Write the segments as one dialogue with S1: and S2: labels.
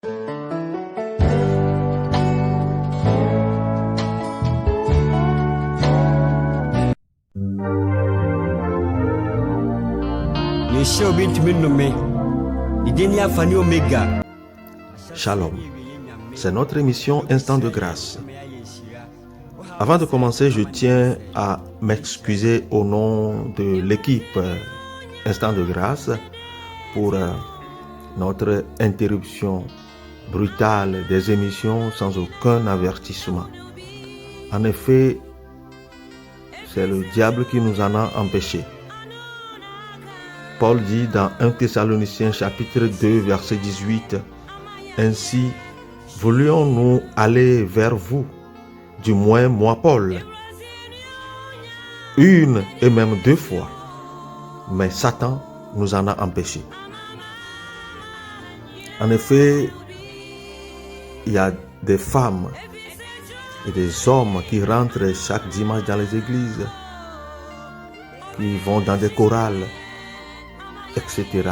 S1: Shalom, c'est notre émission Instant de grâce. Avant de commencer, je tiens à m'excuser au nom de l'équipe Instant de grâce pour notre interruption brutale des émissions sans aucun avertissement. En effet, c'est le diable qui nous en a empêchés. Paul dit dans 1 Thessaloniciens chapitre 2 verset 18, « Ainsi, voulions-nous aller vers vous, du moins moi Paul, une et même deux fois, mais Satan nous en a empêchés. » En effet, il y a des femmes et des hommes qui rentrent chaque dimanche dans les églises, qui vont dans des chorales, etc.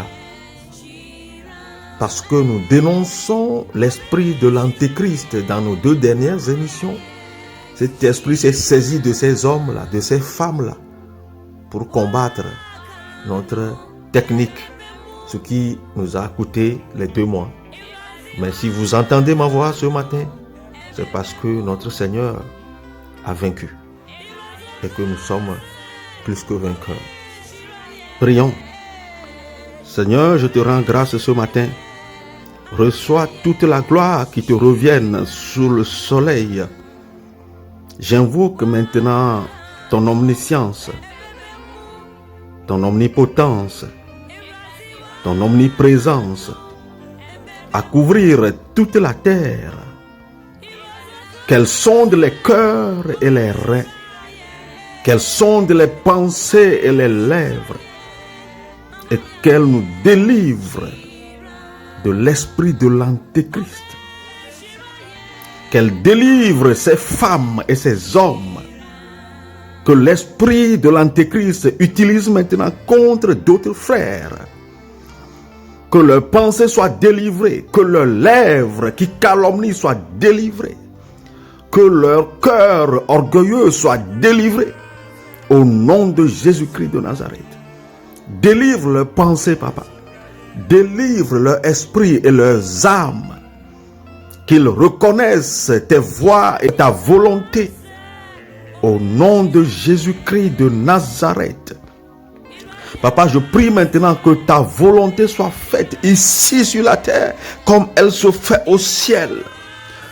S1: Parce que nous dénonçons l'esprit de l'antéchrist dans nos deux dernières émissions. Cet esprit s'est saisi de ces hommes-là, de ces femmes-là, pour combattre notre technique, ce qui nous a coûté les 2 mois. Mais si vous entendez ma voix ce matin, c'est parce que notre Seigneur a vaincu et que nous sommes plus que vainqueurs. Prions. Seigneur, je te rends grâce ce matin. Reçois toute la gloire qui te revienne sous le soleil. J'invoque maintenant ton omniscience, ton omnipotence, ton omniprésence à couvrir toute la terre. Qu'elle sonde les cœurs et les reins, qu'elle sonde les pensées et les lèvres, et qu'elle nous délivre de l'esprit de l'antéchrist. Qu'elle délivre ces femmes et ces hommes que l'esprit de l'antéchrist utilise maintenant contre d'autres frères. Que leurs pensées soient délivrées, que leurs lèvres qui calomnient soient délivrées, que leur cœur orgueilleux soit délivré au nom de Jésus-Christ de Nazareth. Délivre leurs pensées, papa. Délivre leur esprit et leurs âmes. Qu'ils reconnaissent tes voies et ta volonté. Au nom de Jésus-Christ de Nazareth. Papa, je prie maintenant que ta volonté soit faite ici sur la terre comme elle se fait au ciel.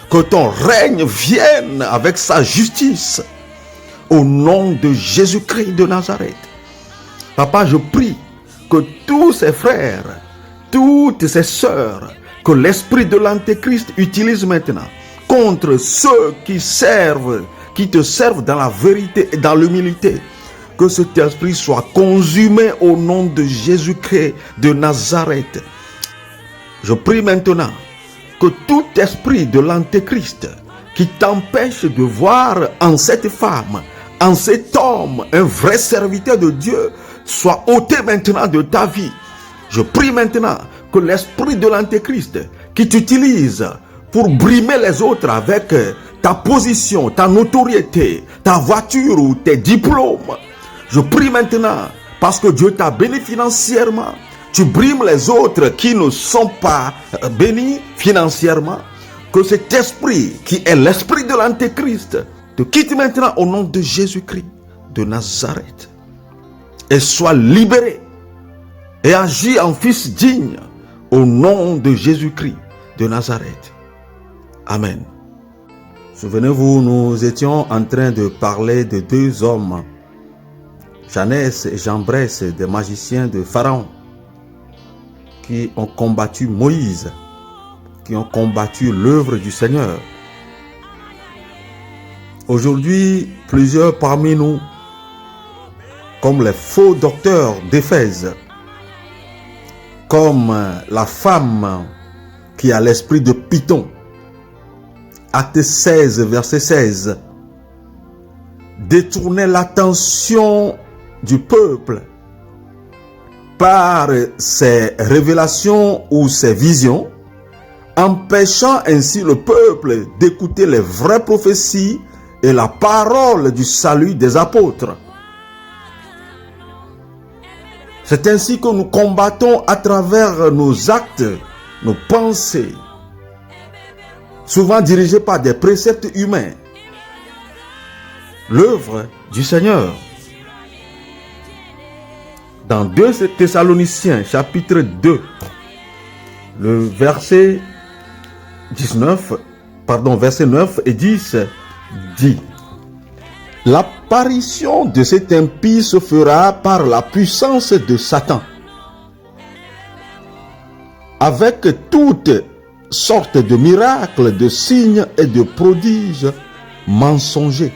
S1: Que ton règne vienne avec sa justice. Au nom de Jésus-Christ de Nazareth. Papa, je prie que tous ces frères, toutes ces sœurs, que l'esprit de l'antéchrist utilise maintenant contre ceux qui te servent dans la vérité et dans l'humilité, que cet esprit soit consumé au nom de Jésus-Christ de Nazareth. Je prie maintenant que tout esprit de l'antéchrist qui t'empêche de voir en cette femme, en cet homme, un vrai serviteur de Dieu, soit ôté maintenant de ta vie. Je prie maintenant que l'esprit de l'antéchrist qui t'utilise pour brimer les autres avec ta position, ta notoriété, ta voiture ou tes diplômes. Je prie maintenant, parce que Dieu t'a béni financièrement, tu brimes les autres qui ne sont pas bénis financièrement, que cet esprit qui est l'esprit de l'antéchrist te quitte maintenant au nom de Jésus-Christ de Nazareth et sois libéré et agis en fils digne au nom de Jésus-Christ de Nazareth. Amen. Souvenez-vous, nous étions en train de parler de 2 hommes, Janès et Jambres, des magiciens de Pharaon, qui ont combattu Moïse, qui ont combattu l'œuvre du Seigneur. Aujourd'hui, plusieurs parmi nous, comme les faux docteurs d'Éphèse, comme la femme qui a l'esprit de Python, Acte 16, verset 16, détournait l'attention du peuple par ses révélations ou ses visions empêchant ainsi le peuple d'écouter les vraies prophéties et la parole du salut des apôtres. C'est ainsi que nous combattons à travers nos actes, nos pensées, souvent dirigés par des préceptes humains, l'œuvre du Seigneur. Dans 2 Thessaloniciens, chapitre 2, le verset 9 et 10 dit: l'apparition de cet impie se fera par la puissance de Satan, avec toutes sortes de miracles, de signes et de prodiges mensongers,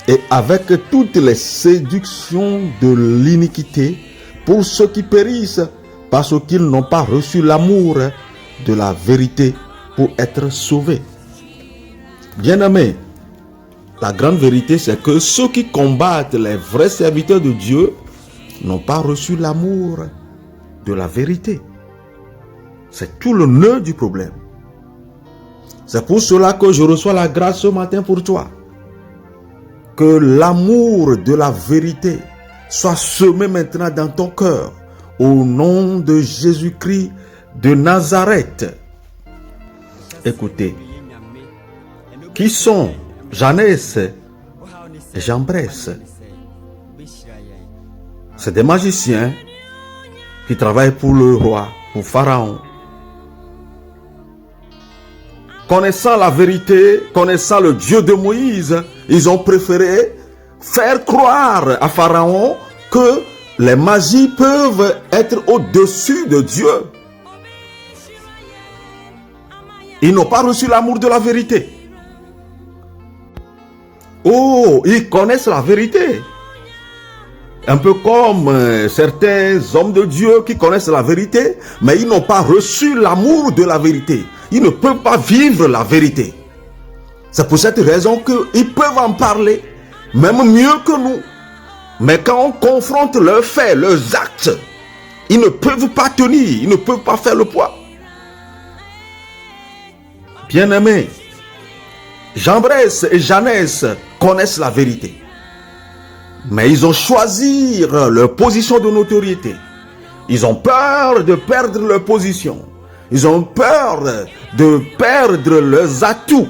S1: et avec toutes les séductions de l'iniquité pour ceux qui périssent, parce qu'ils n'ont pas reçu l'amour de la vérité pour être sauvés. Bien-aimés, la grande vérité, c'est que ceux qui combattent les vrais serviteurs de Dieu n'ont pas reçu l'amour de la vérité. C'est tout le nœud du problème. C'est pour cela que je reçois la grâce ce matin pour toi. Que l'amour de la vérité soit semé maintenant dans ton cœur. Au nom de Jésus-Christ de Nazareth. Écoutez, qui sont Janès et Jambres? C'est des magiciens qui travaillent pour le roi, pour Pharaon. Connaissant la vérité, connaissant le Dieu de Moïse, ils ont préféré faire croire à Pharaon que les magies peuvent être au-dessus de Dieu. Ils n'ont pas reçu l'amour de la vérité. Oh, ils connaissent la vérité. Un peu comme certains hommes de Dieu qui connaissent la vérité, mais ils n'ont pas reçu l'amour de la vérité. Ils ne peuvent pas vivre la vérité. C'est pour cette raison qu'ils peuvent en parler, même mieux que nous. Mais quand on confronte leurs faits, leurs actes, ils ne peuvent pas tenir, ils ne peuvent pas faire le poids. Bien-aimés, Jambres et Janès connaissent la vérité. Mais ils ont choisi leur position de notoriété. Ils ont peur de perdre leur position. Ils ont peur de perdre leurs atouts.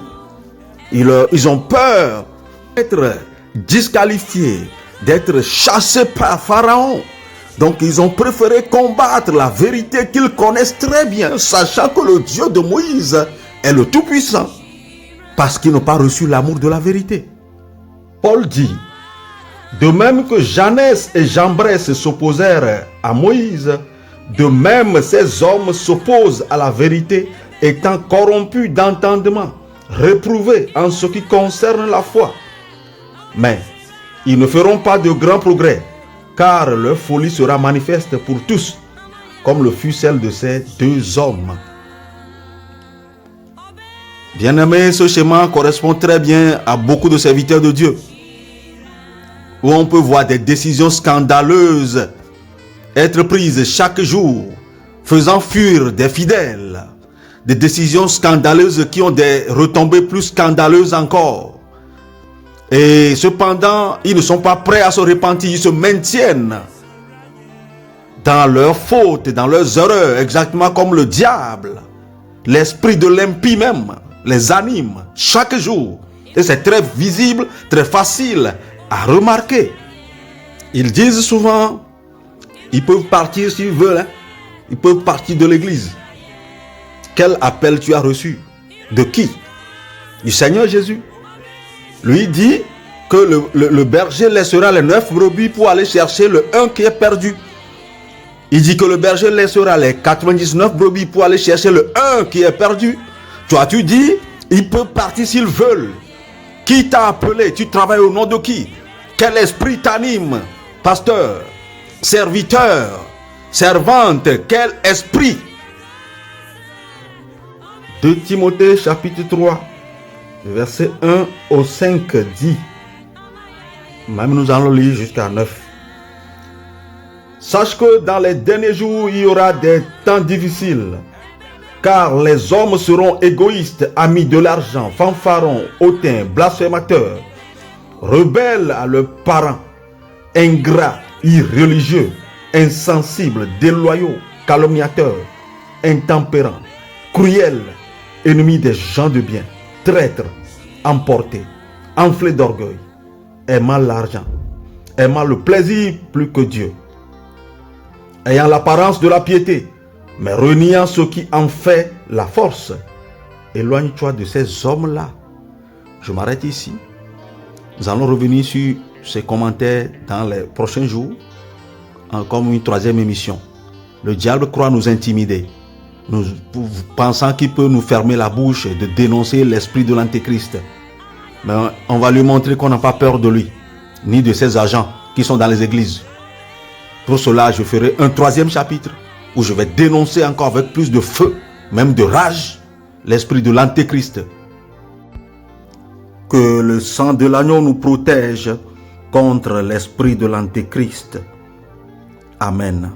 S1: Ils ont peur d'être disqualifiés, d'être chassés par Pharaon. Donc ils ont préféré combattre la vérité qu'ils connaissent très bien, sachant que le Dieu de Moïse est le Tout-Puissant, parce qu'ils n'ont pas reçu l'amour de la vérité. Paul dit: de même que Janès et Jambres s'opposèrent à Moïse, de même ces hommes s'opposent à la vérité, étant corrompus d'entendement, réprouvés en ce qui concerne la foi. Mais ils ne feront pas de grands progrès, car leur folie sera manifeste pour tous, comme le fut celle de ces deux hommes. Bien-aimés, ce schéma correspond très bien à beaucoup de serviteurs de Dieu, où on peut voir des décisions scandaleuses être prises chaque jour, faisant fuir des fidèles, des décisions scandaleuses qui ont des retombées plus scandaleuses encore. Et cependant, ils ne sont pas prêts à se repentir, ils se maintiennent dans leurs fautes, dans leurs erreurs, exactement comme le diable, l'esprit de l'impie même, les anime chaque jour. Et c'est très visible, très facile à remarquer. Ils disent souvent, ils peuvent partir s'ils veulent, ils peuvent partir de l'église. Quel appel tu as reçu? De qui? Du Seigneur Jésus. Lui dit que le berger laissera les 9 brebis pour aller chercher le 1 qui est perdu. Il dit que le berger laissera les 99 brebis pour aller chercher le 1 qui est perdu. Toi, tu dis, ils peuvent partir s'ils veulent. Qui t'a appelé? Tu travailles au nom de qui? Quel esprit t'anime? Pasteur, serviteur, servante, quel esprit? 2 Timothée chapitre 3, verset 1 au 5 dit, même nous allons lire jusqu'à 9. Sache que dans les derniers jours, il y aura des temps difficiles. Car les hommes seront égoïstes, amis de l'argent, fanfarons, hautains, blasphémateurs, rebelles à leurs parents, ingrats, irreligieux, insensibles, déloyaux, calomniateurs, intempérants, cruels, ennemis des gens de bien, traîtres, emportés, enflés d'orgueil, aimant l'argent, aimant le plaisir plus que Dieu, ayant l'apparence de la piété, mais reniant ce qui en fait la force. Éloigne-toi de ces hommes-là. Je m'arrête ici. Nous allons revenir sur ces commentaires dans les prochains jours, comme une troisième émission. Le diable croit nous intimider, nous pensant qu'il peut nous fermer la bouche de dénoncer l'esprit de l'Antéchrist. Mais on va lui montrer qu'on n'a pas peur de lui, ni de ses agents qui sont dans les églises. Pour cela, je ferai un troisième chapitre où je vais dénoncer encore avec plus de feu, même de rage, l'esprit de l'Antéchrist. Que le sang de l'agneau nous protège contre l'esprit de l'Antéchrist. Amen.